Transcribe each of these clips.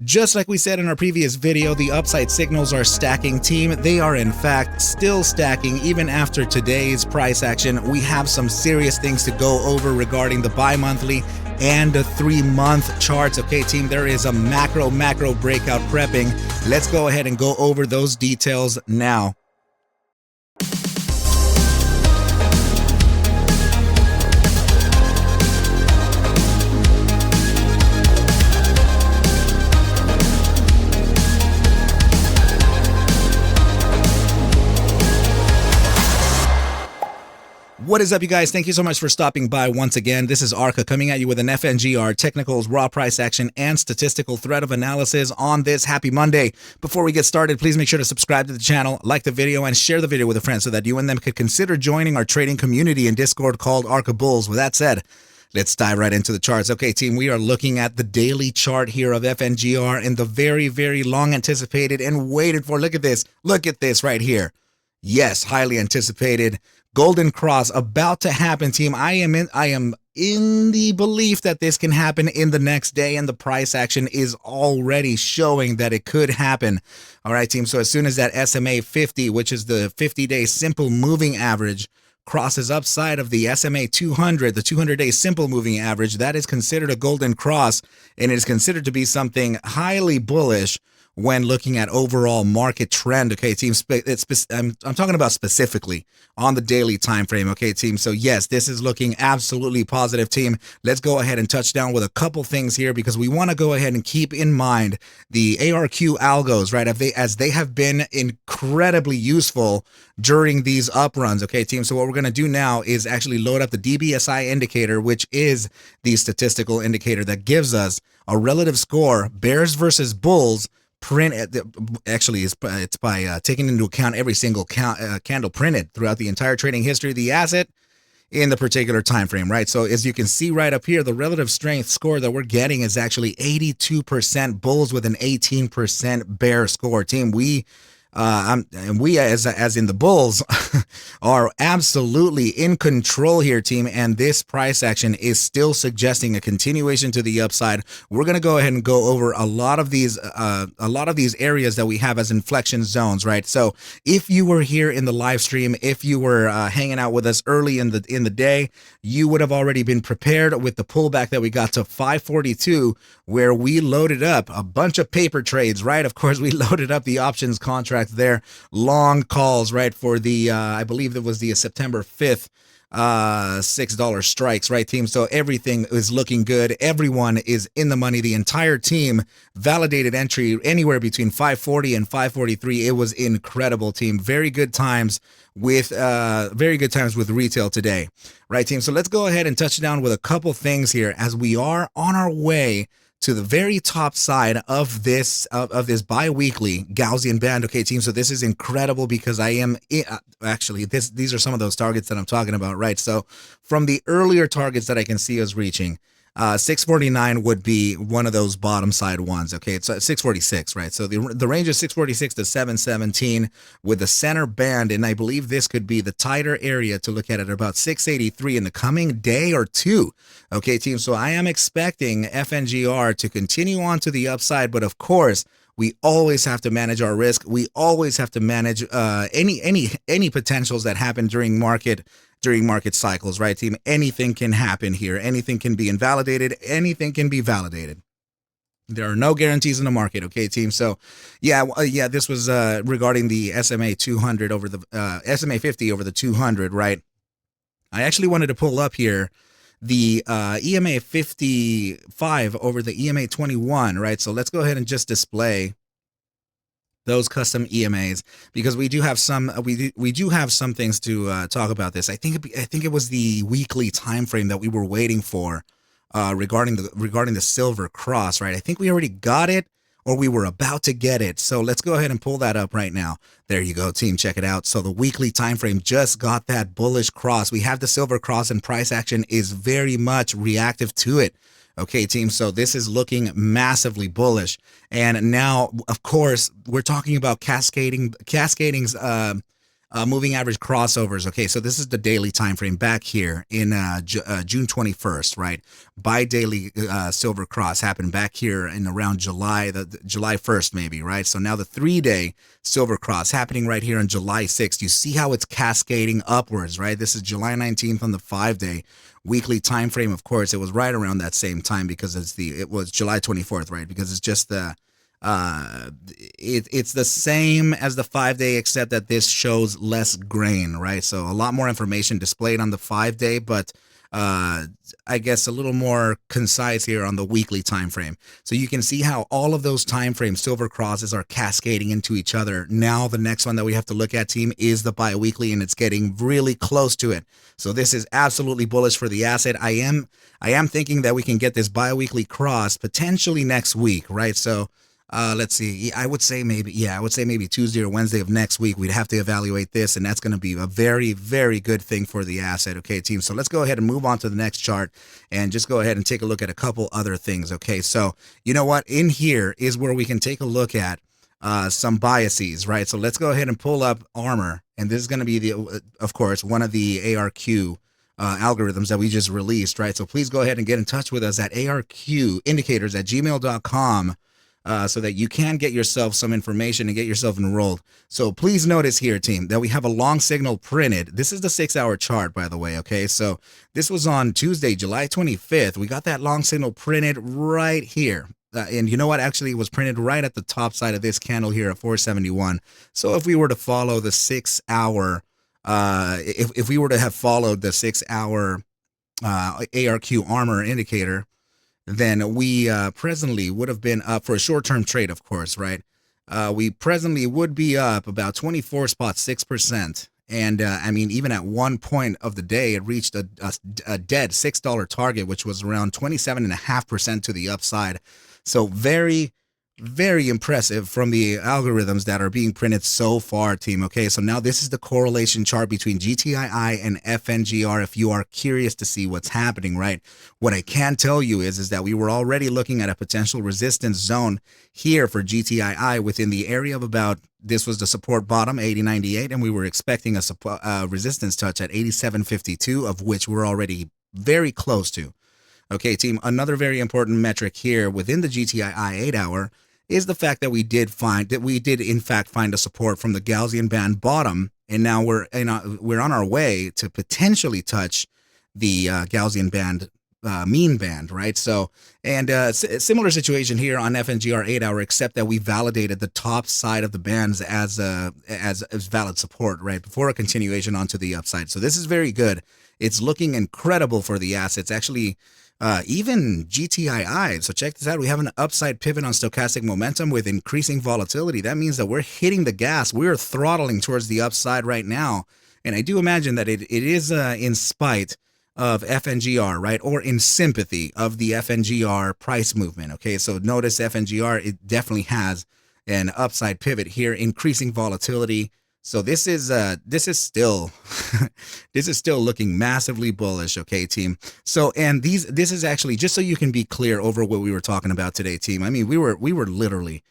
Just like we said in our previous video, the upside signals are stacking, team. They are in fact still stacking even after today's price action. We have some serious things to go over regarding the bi-monthly and the 3-month charts. Okay, team, there is a macro breakout prepping. Let's go ahead and go over those details now. What is up, you guys? Thank you so much for stopping by once again. This is ARCa coming at you with an FNGR, technicals, raw price action, and statistical thread of analysis on this happy Monday. Before we get started, please make sure to subscribe to the channel, like the video, and share the video with a friend so that you and them could consider joining our trading community in Discord called ARCa Bulls. With that said, let's dive right into the charts. Okay, team, we are looking at the daily chart here of FNGR and the very long anticipated and waited for. Look at this right here. Yes, highly anticipated golden cross about to happen, team. I am in the belief that this can happen in the next day, and the price action is already showing that it could happen. All right, team. So as soon as that SMA 50, which is the 50-day simple moving average, crosses upside of the SMA 200, the 200-day simple moving average, that is considered a golden cross, and it is considered to be something highly bullish when looking at overall market trend. Okay, team, I'm talking about specifically on the daily time frame. Okay, team. So yes, this is looking absolutely positive, team. Let's go ahead and touch down with a couple things here, because we want to go ahead and keep in mind the ARQ algos, right? As they have been incredibly useful during these up runs. Okay, team. So what we're going to do now is actually load up the DBSI indicator, which is the statistical indicator that gives us a relative score, bears versus bulls, actually it's by taking into account every single candle printed throughout the entire trading history of the asset in the particular time frame, right? So as you can see right up here, the relative strength score that we're getting is actually 82% bulls with an 18% bear score. Team, we as in the bulls are absolutely in control here, team, and this price action is still suggesting a continuation to the upside. We're going to go ahead and go over a lot of these areas that we have as inflection zones, right? So if you were here in the live stream, if you were hanging out with us early in the day, you would have already been prepared with the pullback that we got to 542, where we loaded up a bunch of paper trades, right? Of course, we loaded up the options contract there, long calls, right, for the I believe it was the September 5th $6 strikes, right, team? So everything is looking good. Everyone is in the money. The entire team validated entry anywhere between 540 and 543. It was incredible, team. Very good times with retail today, right, team? So let's go ahead and touch down with a couple things here as we are on our way to the very top side of this bi-weekly Gaussian band. Okay, team, so this is incredible because I am actually these are some of those targets that I'm talking about, right? So from the earlier targets that I can see us reaching, 649 would be one of those bottom side ones. Okay, it's 646, right? So the range is 646 to 717 with the center band, and I believe this could be the tighter area to look at about 683 in the coming day or two. Okay, team, so I am expecting FNGR to continue on to the upside, but of course, we always have to manage our risk. We always have to manage any potentials that happen during market cycles, right, team? Anything can happen here. Anything can be invalidated. Anything can be validated. There are no guarantees in the market, okay, team? So, yeah, this was regarding the SMA 200 over the SMA 50 over the 200, right? I actually wanted to pull up here the EMA 55 over the EMA 21, right? So let's go ahead and just display those custom EMAs, because we do have some things to talk about this. I think it was the weekly time frame that we were waiting for regarding the silver cross, right? I think we already got it, or we were about to get it. So let's go ahead and pull that up right now. There you go, team. Check it out. So the weekly time frame just got that bullish cross. We have the silver cross, and price action is very much reactive to it. Okay, team, so this is looking massively bullish. And now, of course, we're talking about Cascading's moving average crossovers. Okay, so this is the daily time frame back here in June 21st, right? Bi-daily silver cross happened back here in around July, the July 1st maybe, right? So now the 3-day silver cross happening right here on July 6th. You see how it's cascading upwards, right? This is July 19th on the 5-day weekly time frame. Of course, it was right around that same time because it was July 24th, right? Because it's just it's the same as the 5-day, except that this shows less grain, right? So a lot more information displayed on the 5-day, but I guess a little more concise here on the weekly time frame. So you can see how all of those time frames, silver crosses, are cascading into each other. Now the next one that we have to look at, team, is the bi-weekly, and it's getting really close to it. So this is absolutely bullish for the asset. I am thinking that we can get this bi-weekly cross potentially next week, right? So let's see. I would say maybe Tuesday or Wednesday of next week, we'd have to evaluate this, and that's going to be a very, very good thing for the asset. Okay, team. So let's go ahead and move on to the next chart and just go ahead and take a look at a couple other things. Okay, so you know what? In here is where we can take a look at some biases, right? So let's go ahead and pull up ARMor, and this is going to be of course, one of the ARQ algorithms that we just released, right? So please go ahead and get in touch with us at arqindicators@gmail.com. So that you can get yourself some information and get yourself enrolled. So please notice here, team, that we have a long signal printed. This is the 6-hour chart, by the way, okay? So this was on Tuesday, July 25th. We got that long signal printed right here. And you know what? Actually, it was printed right at the top side of this candle here at 471. So if we were to follow the 6-hour, if we were to have followed the 6-hour ARQ ARMor indicator, then we presently would have been up for a short-term trade, of course, right? We presently would be up about 24.6%. And I mean, even at one point of the day, it reached a dead $6 target, which was around 27.5% to the upside. So very, very impressive from the algorithms that are being printed so far, team. Okay, so now this is the correlation chart between GTII and FNGR if you are curious to see what's happening, right? What I can tell you is that we were already looking at a potential resistance zone here for GTII within the area of about, this was the support bottom, 80.98, and we were expecting a resistance touch at 87.52, of which we're already very close to. Okay, team, another very important metric here within the GTII 8-hour is the fact that we did in fact find a support from the Gaussian band bottom, and now we're on our way to potentially touch the Gaussian band mean band, right? So, and similar situation here on FNGR 8-hour, except that we validated the top side of the bands as valid support, right, before a continuation onto the upside. So this is very good. It's looking incredible for the assets. Actually, even GTII. So check this out. We have an upside pivot on stochastic momentum with increasing volatility. That means that we're hitting the gas. We're throttling towards the upside right now. And I do imagine that it is in spite of FNGR, right? Or in sympathy of the FNGR price movement. Okay, so notice FNGR, it definitely has an upside pivot here, increasing volatility. So this is still this is still looking massively bullish, okay, team. So, and this is actually, just so you can be clear over what we were talking about today, team. I mean, we were literally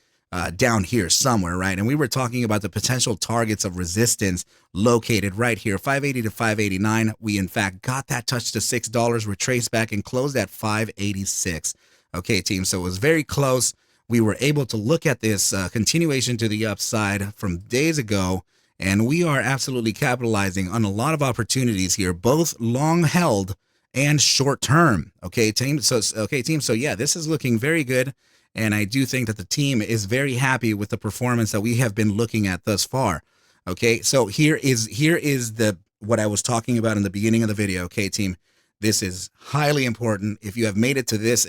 down here somewhere, right? And we were talking about the potential targets of resistance located right here, 580 to 589. We in fact got that touch to $6, retraced back and closed at 586. Okay, team. So it was very close. We were able to look at this continuation to the upside from days ago. And we are absolutely capitalizing on a lot of opportunities here, both long held and short term. Okay, team. So yeah, this is looking very good. And I do think that the team is very happy with the performance that we have been looking at thus far. Okay, so here is what I was talking about in the beginning of the video. Okay, team. This is highly important. If you have made it to this,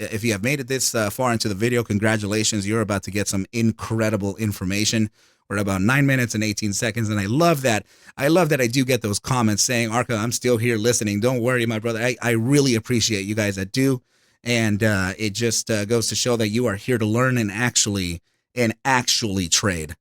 far into the video, congratulations. You're about to get some incredible information. We're about 9 minutes and 18 seconds, and I love that. I love that I do get those comments saying, ARCa, I'm still here listening. Don't worry, my brother. I really appreciate you guys that do, and it just goes to show that you are here to learn and actually trade.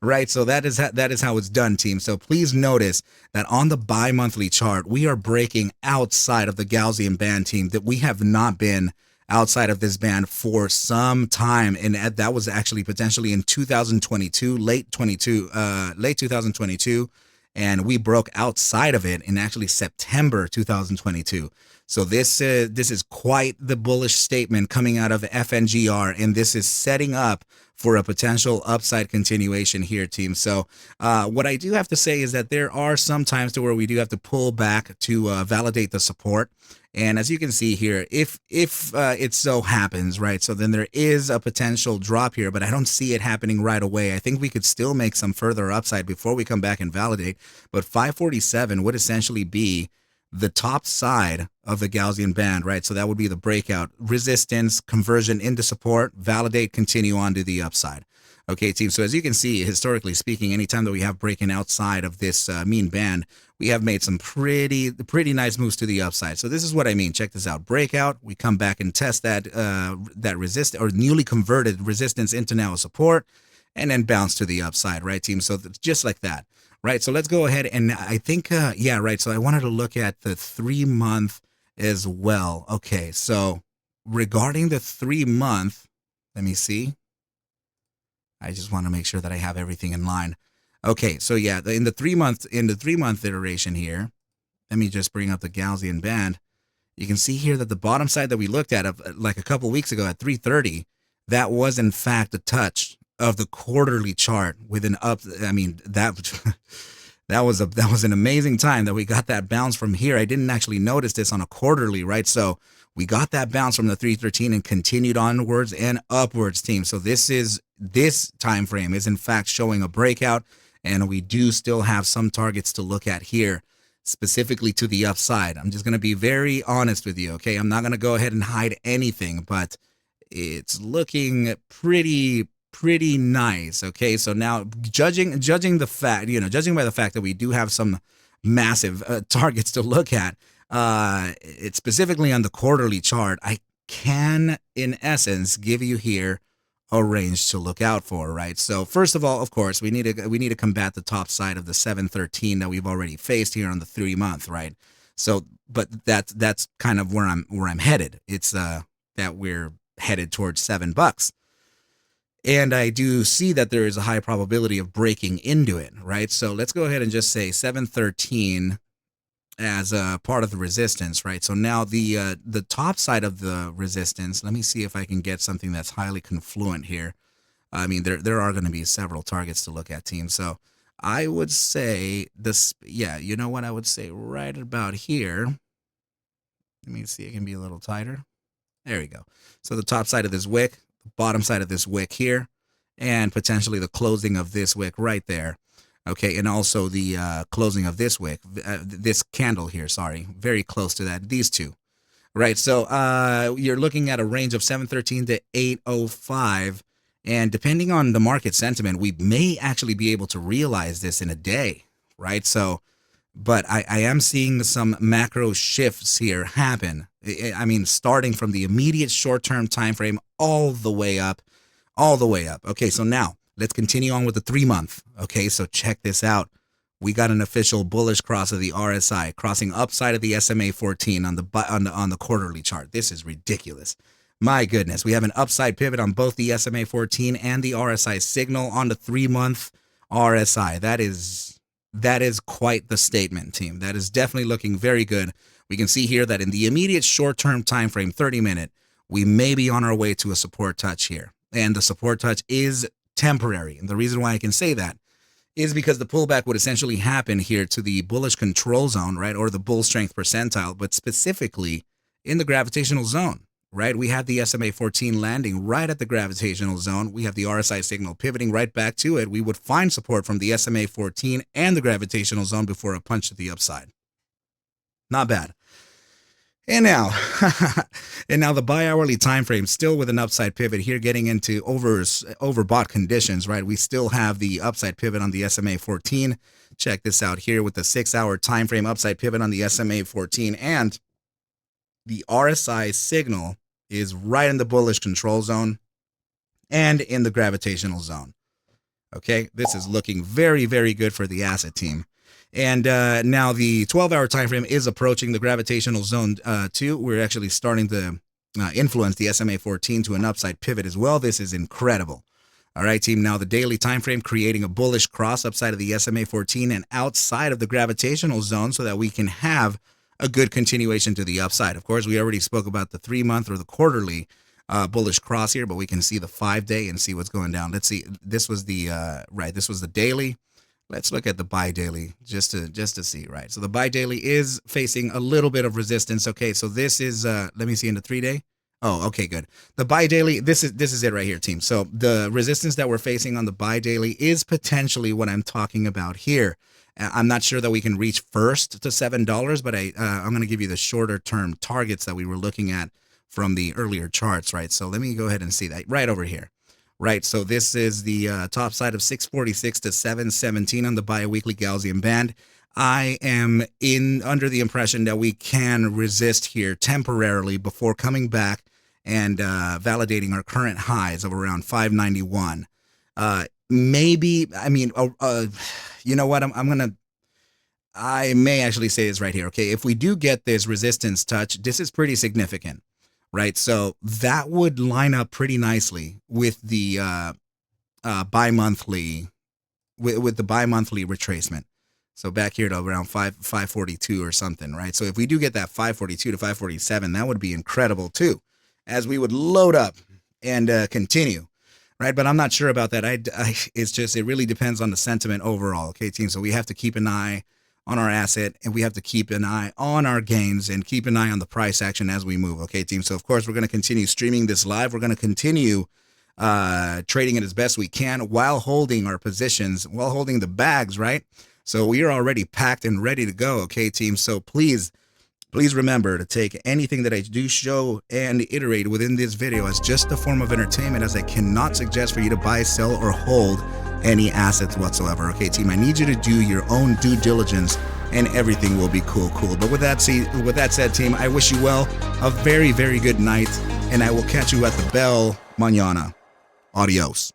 Right? So that is how it's done, team. So please notice that on the bi-monthly chart, we are breaking outside of the Gaussian band, team, that we have not been outside of this band for some time, and that was actually potentially in 2022, late 2022, and we broke outside of it in actually September 2022. So this is quite the bullish statement coming out of FNGR, and this is setting up for a potential upside continuation here, team. So what I do have to say is that there are some times to where we do have to pull back to validate the support. And as you can see here, if it so happens, right, so then there is a potential drop here, but I don't see it happening right away. I think we could still make some further upside before we come back and validate. But 547 would essentially be the top side of the Gaussian band, right? So that would be the breakout, resistance, conversion into support, validate, continue on to the upside. Okay, team. So as you can see, historically speaking, anytime that we have breaking outside of this mean band, we have made some pretty nice moves to the upside. So this is what I mean. Check this out. Breakout. We come back and test that resist or newly converted resistance into now a support, and then bounce to the upside, right, team? So just like that, right? So let's go ahead and I think, yeah, right. So I wanted to look at the 3-month as well. Okay, so regarding the 3-month, let me see. I just want to make sure that I have everything in line. Okay, so yeah, in the 3-month iteration here, let me just bring up the Gaussian band. You can see here that the bottom side that we looked at of like a couple weeks ago at 330, that was in fact a touch of the quarterly chart with an up. I mean, that was an amazing time that we got that bounce from here. I didn't actually notice this on a quarterly, right? So we got that bounce from the 313 and continued onwards and upwards, team. So this time frame is in fact showing a breakout, and we do still have some targets to look at here, specifically to the upside. I'm just going to be very honest with you, okay? I'm not going to go ahead and hide anything, but it's looking pretty nice. Okay, so now judging by the fact that we do have some massive targets to look at, it's specifically on the quarterly chart, I can in essence give you here a range to look out for, right? So first of all, of course, we need to combat the top side of the 713 that we've already faced here on the 3-month, right? So, but that's kind of where I'm headed. It's that we're headed towards $7. And I do see that there is a high probability of breaking into it, right? So let's go ahead and just say 713 as a part of the resistance, right? So now the top side of the resistance, let me see if I can get something that's highly confluent here. I mean, there are going to be several targets to look at, team. So I would say this, yeah, you know what I would say right about here. Let me see, it can be a little tighter. There we go. So the top side of this wick, the bottom side of this wick here, and potentially the closing of this wick right there. Okay, and also the closing of this wick, this candle here, sorry, very close to that, these two. Right, so you're looking at a range of 713 to 805, and depending on the market sentiment, we may actually be able to realize this in a day, right? So, but I am seeing some macro shifts here happen. I mean, starting from the immediate short-term time frame all the way up. Okay, so now let's continue on with the 3-month. Okay, so check this out. We got an official bullish cross of the RSI, crossing upside of the SMA 14 on the quarterly chart. This is ridiculous. My goodness, we have an upside pivot on both the SMA 14 and the RSI signal on the 3-month RSI. That is quite the statement, team. That is definitely looking very good. We can see here that in the immediate short-term time frame, 30-minute, we may be on our way to a support touch here. And the support touch is temporary. And the reason why I can say that is because the pullback would essentially happen here to the bullish control zone, right, or the bull strength percentile, but specifically in the gravitational zone, right? We have the SMA 14 landing right at the gravitational zone. We have the RSI signal pivoting right back to it. We would find support from the SMA 14 and the gravitational zone before a punch to the upside. Not bad. And now, the bi-hourly time frame still with an upside pivot here, getting into overbought conditions, right? We still have the upside pivot on the SMA 14. Check this out here with the 6-hour time frame upside pivot on the SMA 14, and the RSI signal is right in the bullish control zone and in the gravitational zone. Okay, this is looking very, very good for the asset, team. And now the 12-hour time frame is approaching the gravitational zone too. We're actually starting to influence the SMA 14 to an upside pivot as well. This is incredible. All right, team. Now the daily time frame creating a bullish cross upside of the SMA 14 and outside of the gravitational zone so that we can have a good continuation to the upside. Of course, we already spoke about the 3-month or the quarterly bullish cross here, but we can see the 5-day and see what's going down. Let's see. This was the this was the daily. Let's look at the buy daily just to see, right? So the buy daily is facing a little bit of resistance. Okay, so this is let me see in the 3-day. Oh, okay, good. The buy daily, this is it right here, team. So the resistance that we're facing on the buy daily is potentially what I'm talking about here. I'm not sure that we can reach first to $7, but I'm going to give you the shorter term targets that we were looking at from the earlier charts, right? So let me go ahead and see that right over here. Right, so this is the top side of 646 to 717 on the bi-weekly Gaussian band. I am under the impression that we can resist here temporarily before coming back and validating our current highs of around 591. Maybe, I mean, you know what? I may actually say this right here. Okay, if we do get this resistance touch, this is pretty significant, right? So that would line up pretty nicely with the bi-monthly, with the bi-monthly retracement. So back here to around 542 or something, right? So if we do get that 542 to 547, that would be incredible too, as we would load up and continue, right? But I'm not sure about that. It's just, it really depends on the sentiment overall, okay, team? So we have to keep an eye on our asset, and we have to keep an eye on our gains and keep an eye on the price action as we move, okay, team? So of course, we're going to continue streaming this live. We're going to continue trading it as best we can while holding our positions, while holding the bags, right? So we are already packed and ready to go, okay, team? So please remember to take anything that I do show and iterate within this video as just a form of entertainment, as I cannot suggest for you to buy, sell, or hold any assets whatsoever, okay, team? I need you to do your own due diligence and everything will be cool. But with that said, team, I wish you well, a very, very good night, and I will catch you at the bell mañana. Adios.